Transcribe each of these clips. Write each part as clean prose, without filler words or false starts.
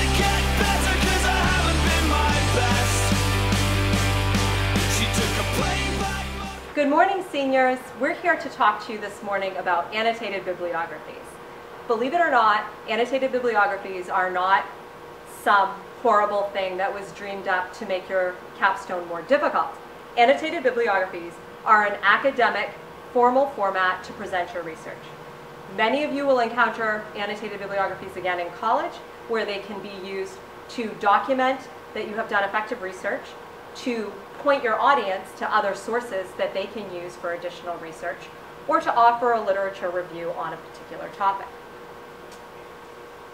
to get better 'cause I haven't been my best. She took a plane back. Good morning, seniors. We're here to talk to you this morning about annotated bibliographies. Believe it or not, annotated bibliographies are not some horrible thing that was dreamed up to make your capstone more difficult. Annotated bibliographies are an academic, formal format to present your research. Many of you will encounter annotated bibliographies again in college, where they can be used to document that you have done effective research, to point your audience to other sources that they can use for additional research, or to offer a literature review on a particular topic.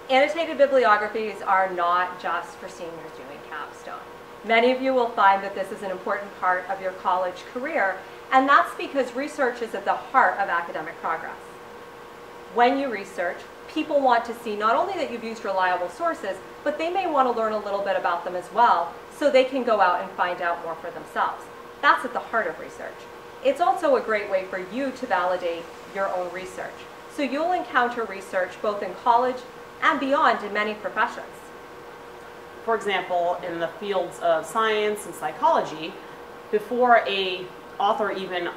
Annotated bibliographies are not just for seniors doing capstone. Many of you will find that this is an important part of your college career, and that's because research is at the heart of academic progress. When you research, people want to see not only that you've used reliable sources, but they may want to learn a little bit about them as well, so they can go out and find out more for themselves. That's at the heart of research. It's also a great way for you to validate your own research. So you'll encounter research both in college and beyond in many professions. For example, in the fields of science and psychology, before an author even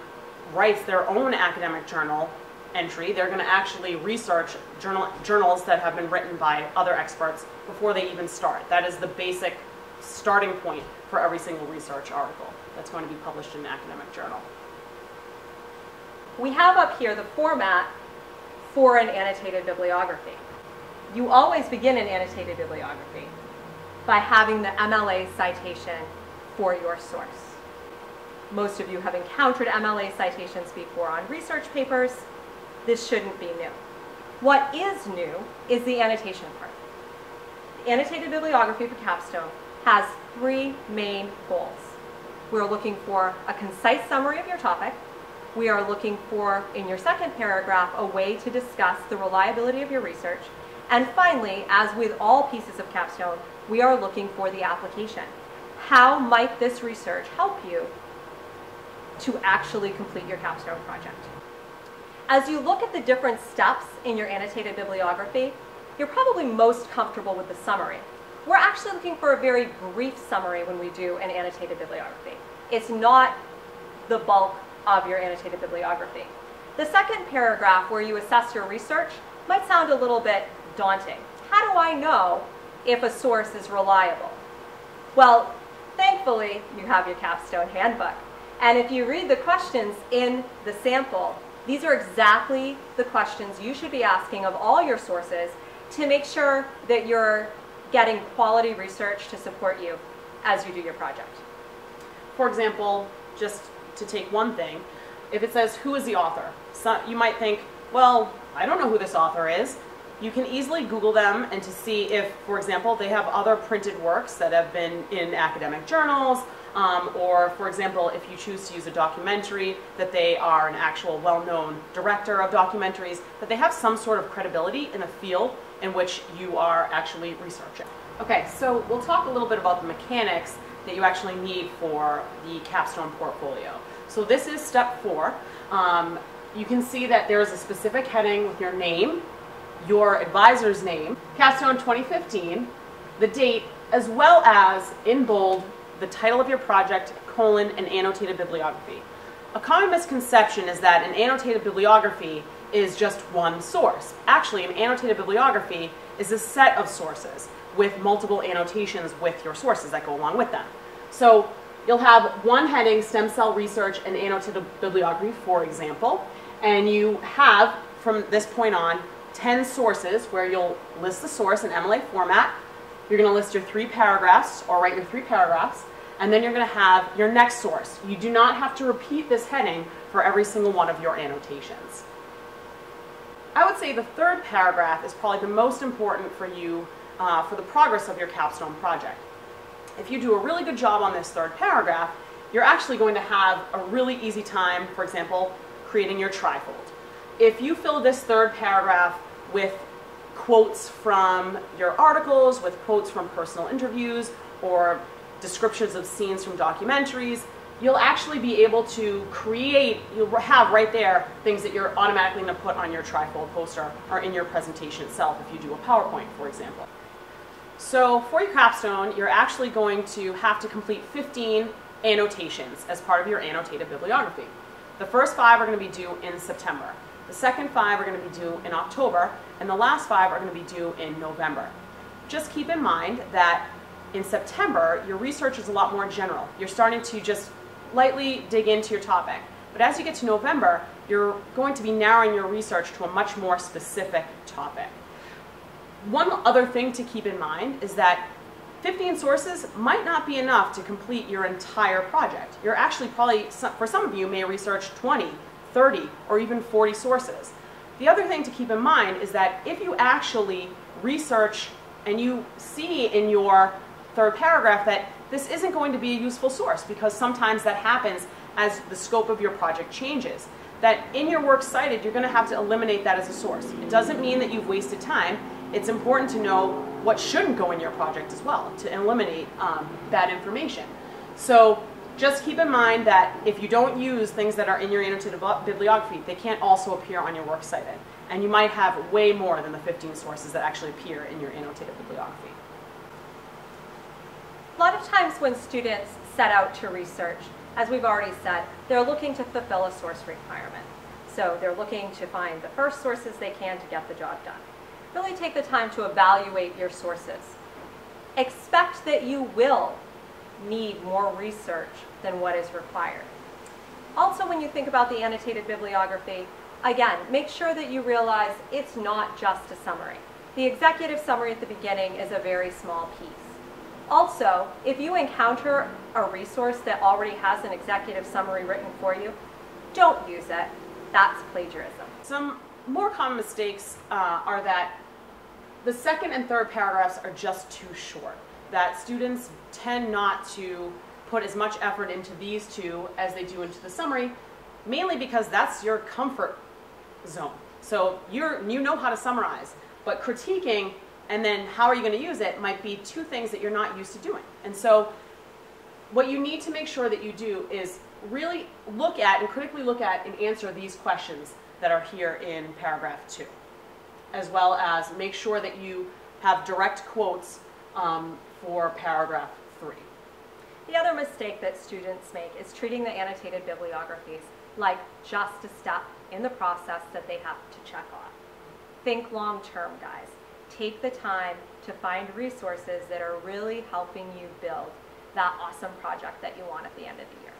writes their own academic journal entry, they're going to actually research journals that have been written by other experts before they even start. That is the basic starting point for every single research article that's going to be published in an academic journal. We have up here the format for an annotated bibliography. You always begin an annotated bibliography by having the MLA citation for your source. Most of you have encountered MLA citations before on research papers. This shouldn't be new. What is new is the annotation part. The annotated bibliography for capstone has three main goals. We're looking for a concise summary of your topic. We are looking for, in your second paragraph, a way to discuss the reliability of your research. And finally, as with all pieces of capstone, we are looking for the application. How might this research help you to actually complete your capstone project? As you look at the different steps in your annotated bibliography, you're probably most comfortable with the summary. We're actually looking for a very brief summary when we do an annotated bibliography. It's not the bulk of your annotated bibliography. The second paragraph, where you assess your research, might sound a little bit daunting. How do I know if a source is reliable? Well, thankfully, you have your capstone handbook. And if you read the questions in the sample, these are exactly the questions you should be asking of all your sources to make sure that you're getting quality research to support you as you do your project. For example, just to take one thing, if it says, who is the author? So you might think, well, I don't know who this author is. You can easily Google them and to see if, for example, they have other printed works that have been in academic journals, or, for example, if you choose to use a documentary, that they are an actual well-known director of documentaries, that they have some sort of credibility in the field in which you are actually researching. Okay, so we'll talk a little bit about the mechanics that you actually need for the capstone portfolio. So this is step 4. You can see that there's a specific heading with your name, your advisor's name, Capstone 2015, the date, as well as, in bold, the title of your project, colon, an annotated bibliography. A common misconception is that an annotated bibliography is just one source. Actually, an annotated bibliography is a set of sources with multiple annotations with your sources that go along with them. So you'll have one heading, stem cell research and annotated bibliography, for example, and you have, from this point on, 10 sources where you'll list the source in MLA format. You're going to list your 3 paragraphs, or write your 3 paragraphs, and then you're going to have your next source. You do not have to repeat this heading for every single one of your annotations. I would say the third paragraph is probably the most important for you for the progress of your capstone project. If you do a really good job on this third paragraph, you're actually going to have a really easy time, for example, creating your trifold. If you fill this third paragraph with quotes from your articles, with quotes from personal interviews, or descriptions of scenes from documentaries, you'll actually be able to create, you'll have right there things that you're automatically going to put on your trifold poster or in your presentation itself if you do a PowerPoint, for example. So for your capstone, you're actually going to have to complete 15 annotations as part of your annotated bibliography. The first 5 are going to be due in September. The second 5 are going to be due in October, and the last 5 are going to be due in November. Just keep in mind that in September, your research is a lot more general. You're starting to just lightly dig into your topic. But as you get to November, you're going to be narrowing your research to a much more specific topic. One other thing to keep in mind is that 15 sources might not be enough to complete your entire project. You're actually probably, for some of you, may research 20, 30, or even 40 sources. The other thing to keep in mind is that if you actually research and you see in your third paragraph that this isn't going to be a useful source, because sometimes that happens as the scope of your project changes, that in your works cited, you're going to have to eliminate that as a source. It doesn't mean that you've wasted time. It's important to know what shouldn't go in your project as well, to eliminate that information. So just keep in mind that if you don't use things that are in your annotated bibliography, they can't also appear on your works cited. And you might have way more than the 15 sources that actually appear in your annotated bibliography. A lot of times when students set out to research, as we've already said, they're looking to fulfill a source requirement. So they're looking to find the first sources they can to get the job done. Really take the time to evaluate your sources. Expect that you will need more research than what is required. Also, when you think about the annotated bibliography, again, make sure that you realize it's not just a summary. The executive summary at the beginning is a very small piece. Also, if you encounter a resource that already has an executive summary written for you, don't use it. That's plagiarism. Some more common mistakes are that the second and third paragraphs are just too short, that students tend not to put as much effort into these two as they do into the summary, mainly because that's your comfort zone. So you know how to summarize, but critiquing and then how are you going to use it might be two things that you're not used to doing. And so what you need to make sure that you do is really look at and critically look at and answer these questions that are here in paragraph 2, as well as make sure that you have direct quotes for paragraph 3. The other mistake that students make is treating the annotated bibliographies like just a step in the process that they have to check off. Think long term, guys. Take the time to find resources that are really helping you build that awesome project that you want at the end of the year.